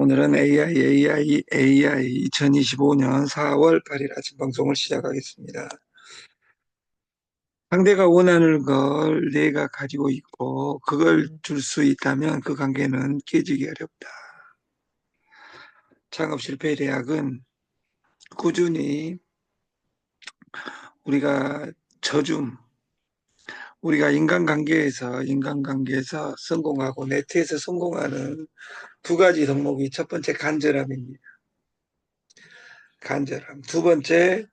오늘은 AI 2025년 4월 8일 아침 방송을 시작하겠습니다. 상대가 원하는 걸 내가 가지고 있고 그걸 줄 수 있다면 그 관계는 깨지기 어렵다. 창업 실패의 대학은 꾸준히 우리가 저줌, 우리가 인간관계에서 성공하고 네트에서 성공하는 두 가지 덕목이 첫 번째 간절함입니다. 간절함. 두 번째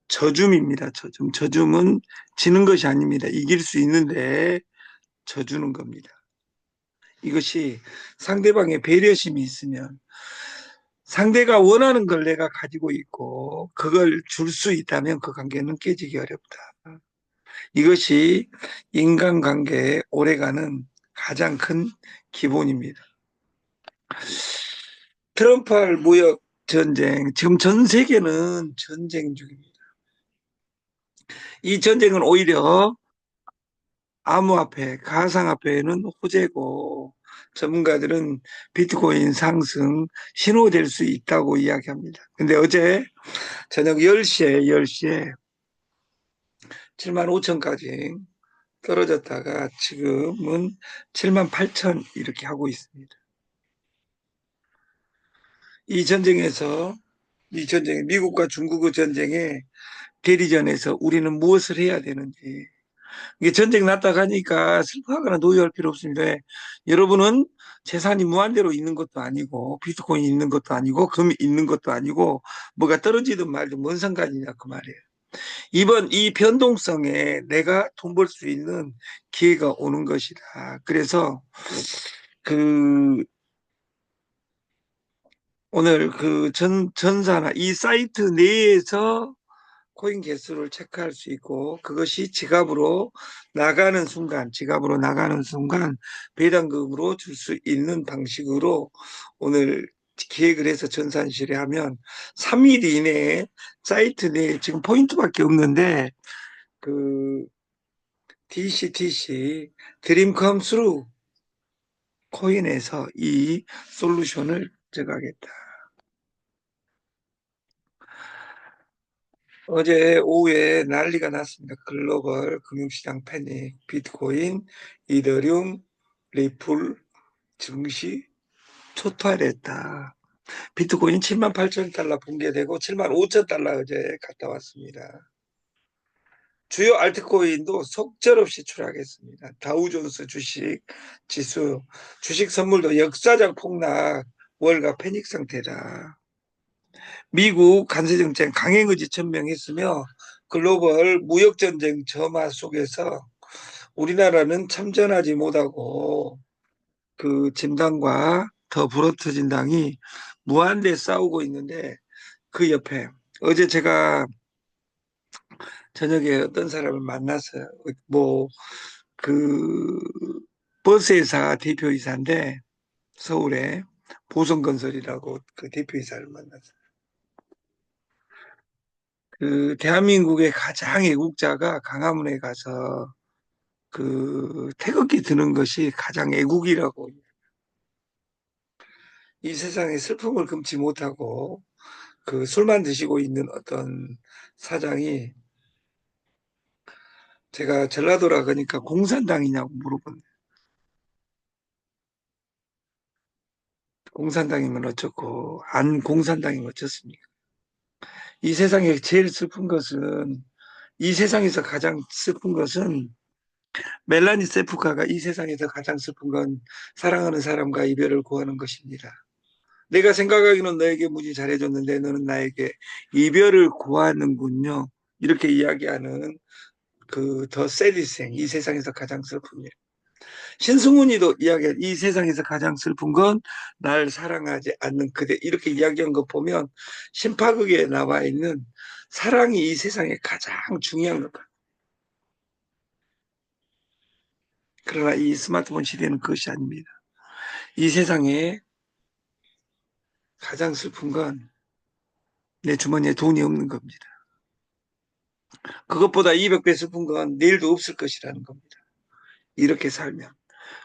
저줌입니다. 저줌. 저줌은 지는 것이 아닙니다. 이길 수 있는데 져주는 겁니다. 이것이 상대방의 배려심이 있으면 상대가 원하는 걸 내가 가지고 있고 그걸 줄 수 있다면 그 관계는 깨지기 어렵다. 이것이 인간관계에 오래가는 가장 큰 기본입니다. 트럼프할 무역 전쟁, 지금 전 세계는 전쟁 중입니다. 이 전쟁은 오히려 암호화폐, 가상화폐는 호재고 전문가들은 비트코인 상승 신호될 수 있다고 이야기합니다. 근데 어제 저녁 10시에 7만 5천까지 떨어졌다가 지금은 7만 8천 이렇게 하고 있습니다. 이 전쟁에서 미국과 중국의 전쟁에 대리전에서 우리는 무엇을 해야 되는지 이게 전쟁 났다 가니까 슬퍼하거나 노여할 필요 없습니다. 여러분은 재산이 무한대로 있는 것도 아니고 비트코인이 있는 것도 아니고 금이 있는 것도 아니고 뭐가 떨어지든 말든 뭔 상관이냐 그 말이에요. 이번 이 변동성에 내가 돈 벌 수 있는 기회가 오는 것이다. 그래서 그 오늘 그 전사나 이 사이트 내에서 코인 개수를 체크할 수 있고 그것이 지갑으로 나가는 순간 배당금으로 줄 수 있는 방식으로 오늘 기획을 해서 전산실에 하면 3일 이내에 사이트 내에 지금 포인트밖에 없는데 그 DCTC 드림 컴 스루 코인에서 이 솔루션을 가져가겠다. 어제 오후에 난리가 났습니다. 글로벌 금융시장 패닉, 비트코인, 이더리움, 리플 증시 초토화됐다. 비트코인 7만 8천 달러 붕괴되고 7만 5천 달러 어제 갔다 왔습니다. 주요 알트코인도 속절없이 추락했습니다. 다우존스 주식 선물도 역사적 폭락, 월가 패닉 상태다. 미국 관세정책 강행의지 천명했으며 글로벌 무역전쟁 점화 속에서 우리나라는 참전하지 못하고 그 진당과 더 불어터진 당이 무한대 싸우고 있는데 그 옆에 어제 제가 저녁에 어떤 사람을 만났어요. 그 버스회사 대표이사인데 서울에 보성건설이라고 그 대표이사를 만났어요. 그 대한민국의 가장 애국자가 강화문에 가서 그 태극기 드는 것이 가장 애국이라고 이 세상에 슬픔을 금치 못하고 그 술만 드시고 있는 어떤 사장이 제가 전라도라 그러니까 공산당이냐고 물어본 공산당이면 어쩌고 안 공산당이면 어쩌습니까? 이 세상에 제일 슬픈 것은 이 세상에서 가장 슬픈 것은 멜라니 세프카가 이 세상에서 가장 슬픈 건 사랑하는 사람과 이별을 고하는 것입니다. 내가 생각하기는 너에게 무지 잘해줬는데 너는 나에게 이별을 고하는군요. 이렇게 이야기하는 그 더 세디생 이 세상에서 가장 슬픈 일. 신승훈이도 이야기한 이 세상에서 가장 슬픈 건 날 사랑하지 않는 그대 이렇게 이야기한 거 보면 신파극에 나와 있는 사랑이 이 세상에 가장 중요한 것 같아요. 그러나 이 스마트폰 시대는 그것이 아닙니다. 이 세상에 가장 슬픈 건 내 주머니에 돈이 없는 겁니다. 그것보다 200배 슬픈 건 내일도 없을 것이라는 겁니다. 이렇게 살면.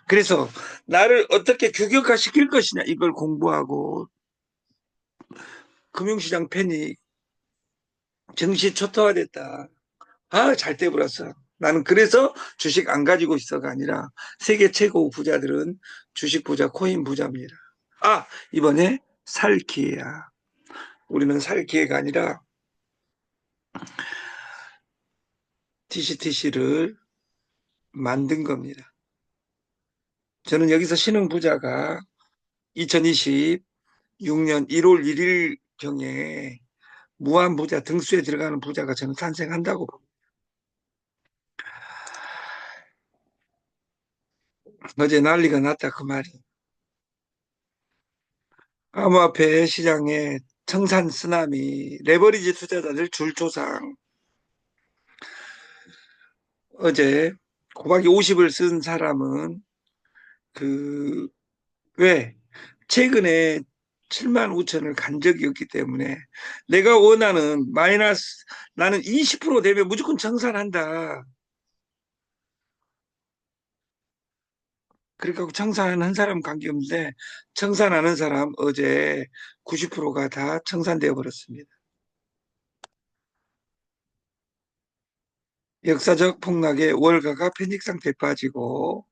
그래서 나를 어떻게 규격화 시킬 것이냐 이걸 공부하고 금융시장 패닉 증시 초토화됐다. 아, 잘 떼버렸어. 나는 그래서 주식 안 가지고 있어가 아니라 세계 최고 부자들은 주식 부자, 코인 부자입니다. 아, 이번에 살 기회야. 우리는 살 기회가 아니라 TCTC를 만든 겁니다. 저는 여기서 신흥 부자가 2026년 1월 1일경에 무한 부자 등수에 들어가는 부자가 저는 탄생한다고 봅니다. 어제 난리가 났다 그 말이. 암호화폐 시장에 청산 쓰나미, 레버리지 투자자들 줄초상. 어제 곱하기 50을 쓴 사람은 그 왜? 최근에 7만 5천을 간 적이 없기 때문에 내가 원하는 마이너스 나는 20% 되면 무조건 청산한다. 그러니까 청산하는 사람 관계없는데 청산하는 사람 어제 90%가 다 청산되어 버렸습니다. 역사적 폭락의 월가가 패닉 상태에 빠지고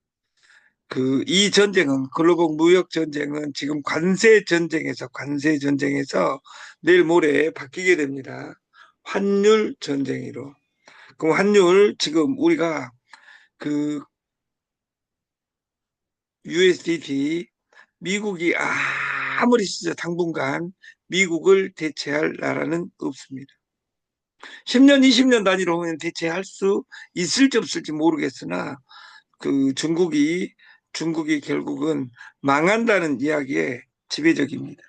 이 전쟁은 글로벌 무역 전쟁은 지금 관세 전쟁에서 내일 모레 바뀌게 됩니다. 환율 전쟁으로. 그럼 환율 지금 우리가 그 USDT 미국이 아무리 진짜 당분간 미국을 대체할 나라는 없습니다. 10년, 20년 단위로 보면 대체할 수 있을지 없을지 모르겠으나 그 중국이 결국은 망한다는 이야기에 지배적입니다.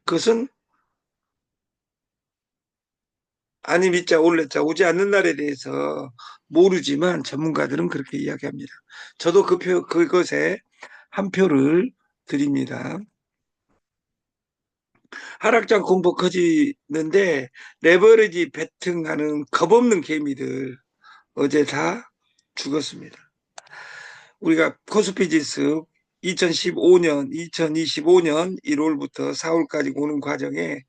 그것은 아니 믿자 올렸자 오지 않는 날에 대해서 모르지만 전문가들은 그렇게 이야기합니다. 저도 그것에 한 표를 드립니다. 하락장 공포 커지는데 레버리지 베팅하는 겁없는 개미들 어제 다 죽었습니다. 우리가 코스피 지수 2015년, 2025년 1월부터 4월까지 오는 과정에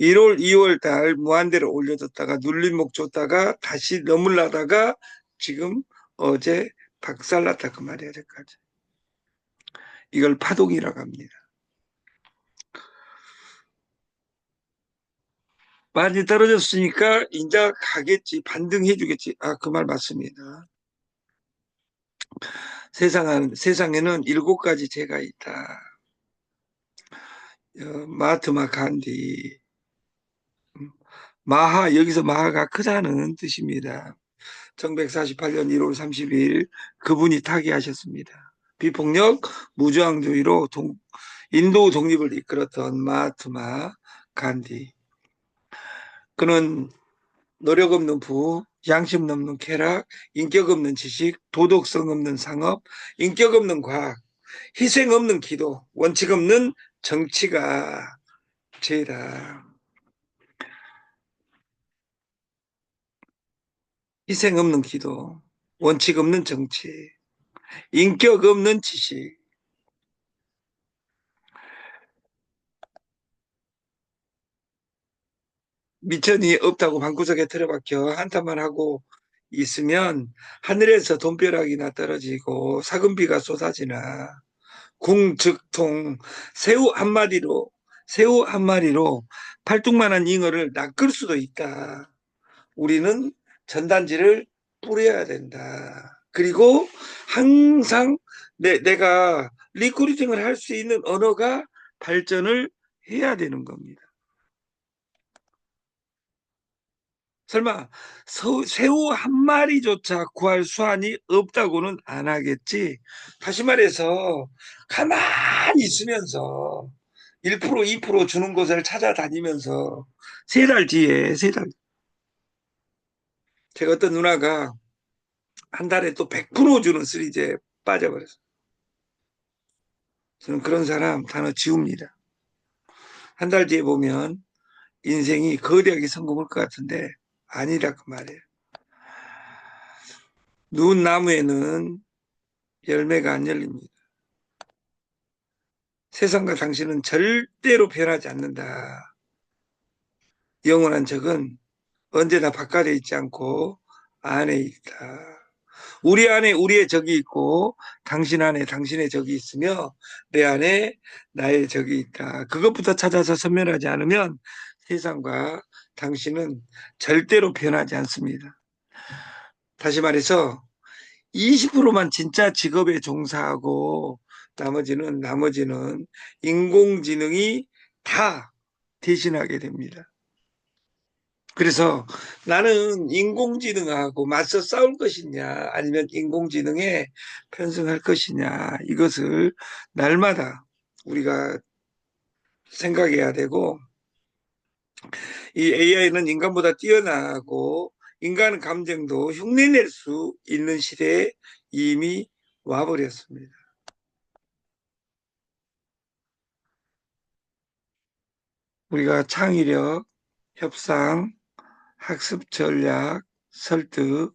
1월, 2월 달 무한대로 올려줬다가 눌림목 줬다가 다시 넘으려다가 지금 어제 박살났다 그 말이야, 저까지. 이걸 파동이라고 합니다. 많이 떨어졌으니까 인자 가겠지, 반등해주겠지. 아, 그 말 맞습니다. 세상에는 7가지 죄가 있다. 마하트마 간디, 여기서 마하가 크다는 뜻입니다. 1948년 1월 30일 그분이 타계하셨습니다. 비폭력 무저항주의로 인도 독립을 이끌었던 마하트마 간디. 그는 노력 없는 부, 양심 없는 쾌락, 인격 없는 지식, 도덕성 없는 상업, 인격 없는 과학, 희생 없는 기도, 원칙 없는 정치가 죄다. 희생 없는 기도, 원칙 없는 정치, 인격 없는 지식, 미천이 없다고 방구석에 틀어박혀 한탄만 하고 있으면 하늘에서 돈벼락이나 떨어지고 사금비가 쏟아지나 궁즉통 새우 한 마리로 팔뚝만한 잉어를 낚을 수도 있다. 우리는 전단지를 뿌려야 된다. 그리고 항상 내가 리크루팅을 할 수 있는 언어가 발전을 해야 되는 겁니다. 설마 새우 한 마리조차 구할 수완이 없다고는 안 하겠지. 다시 말해서 가만히 있으면서 1% 2% 주는 곳을 찾아다니면서 3달 뒤에 3달 제가 어떤 누나가 한 달에 또 100% 주는 쓰리즈에 빠져버렸어요. 저는 그런 사람 단어 지웁니다. 한 달 뒤에 보면 인생이 거대하게 성공할 것 같은데 아니라 그 말이에요. 누운 나무에는 열매가 안 열립니다. 세상과 당신은 절대로 변하지 않는다. 영원한 적은 언제나 바깥에 있지 않고 안에 있다. 우리 안에 우리의 적이 있고 당신 안에 당신의 적이 있으며 내 안에 나의 적이 있다. 그것부터 찾아서 선멸하지 않으면 세상과 당신은 절대로 변하지 않습니다. 다시 말해서 20%만 진짜 직업에 종사하고 나머지는 인공지능이 다 대신하게 됩니다. 그래서 나는 인공지능하고 맞서 싸울 것이냐, 아니면 인공지능에 편승할 것이냐, 이것을 날마다 우리가 생각해야 되고, 이 AI는 인간보다 뛰어나고, 인간 감정도 흉내낼 수 있는 시대에 이미 와버렸습니다. 우리가 창의력, 협상, 학습 전략, 설득,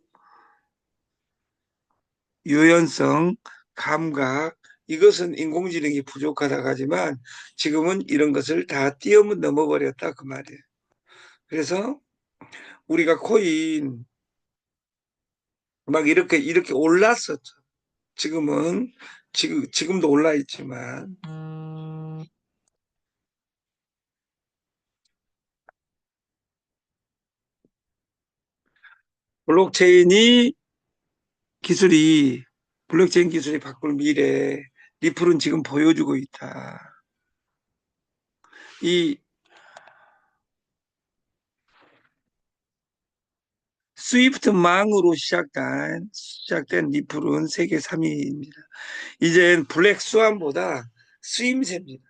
유연성, 감각, 이것은 인공지능이 부족하다고 하지만 지금은 이런 것을 다 뛰어넘어 버렸다 그 말이에요. 그래서 우리가 코인 막 이렇게 올랐었죠. 지금은 지금도 올라 있지만 블록체인이 기술이 블록체인 기술이 바꿀 미래 리플은 지금 보여주고 있다. 이 스위프트망으로 시작된 리플은 세계 3위입니다. 이젠 블랙스완보다 쓰임새입니다.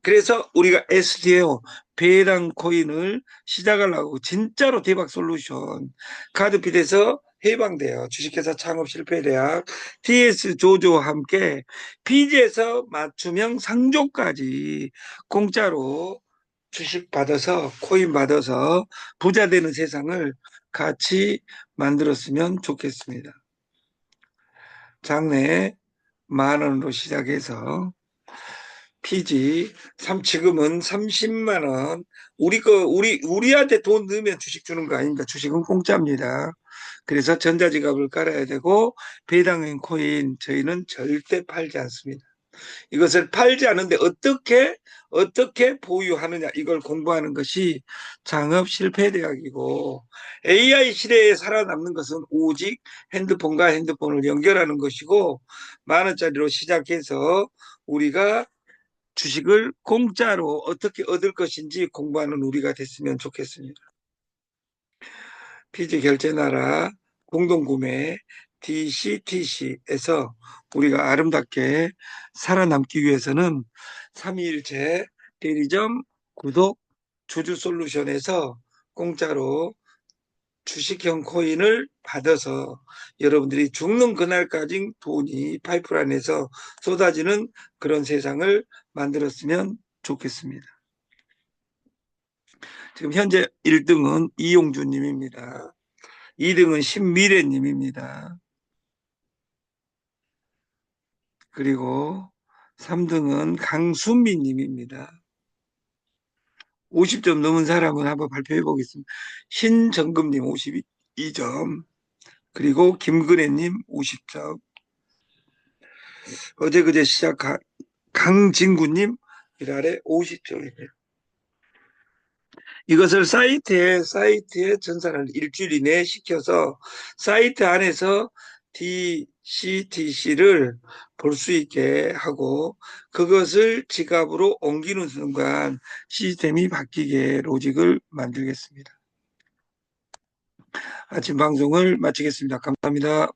그래서 우리가 SDO 배당 코인을 시작하려고 진짜로 대박 솔루션 카드핏에서 해방돼요. 주식회사 창업 실패 대학 TS 조조와 함께 피지에서 맞춤형 상조까지 공짜로 주식 받아서 코인 받아서 부자 되는 세상을 같이 만들었으면 좋겠습니다. 장래 10,000원으로 시작해서 피지 지금은 30만 원. 우리한테 돈 넣으면 주식 주는 거 아닙니다. 주식은 공짜입니다. 그래서 전자지갑을 깔아야 되고 배당인 코인 저희는 절대 팔지 않습니다. 이것을 팔지 않는데 어떻게 보유하느냐 이걸 공부하는 것이 창업 실패 대학이고 AI 시대에 살아남는 것은 오직 핸드폰과 핸드폰을 연결하는 것이고 10,000원짜리로 시작해서 우리가 주식을 공짜로 어떻게 얻을 것인지 공부하는 우리가 됐으면 좋겠습니다. 피지 결제 나라 공동구매 DCTC에서 우리가 아름답게 살아남기 위해서는 삼위일체 대리점 구독 주주솔루션에서 공짜로 주식형 코인을 받아서 여러분들이 죽는 그날까지 돈이 파이프라인에서 쏟아지는 그런 세상을 만들었으면 좋겠습니다. 지금 현재 1등은 이용주님입니다. 2등은 신미래님입니다. 그리고 3등은 강수미님입니다. 50점 넘은 사람은 한번 발표해 보겠습니다. 신정금님 52점, 그리고 김근혜님 50점, 어제 그제 시작한 강진구님 이달에 50점입니다. 이것을 사이트에 전산을 일주일 이내에 시켜서 사이트 안에서 DCTC를 볼 수 있게 하고 그것을 지갑으로 옮기는 순간 시스템이 바뀌게 로직을 만들겠습니다. 아침 방송을 마치겠습니다. 감사합니다.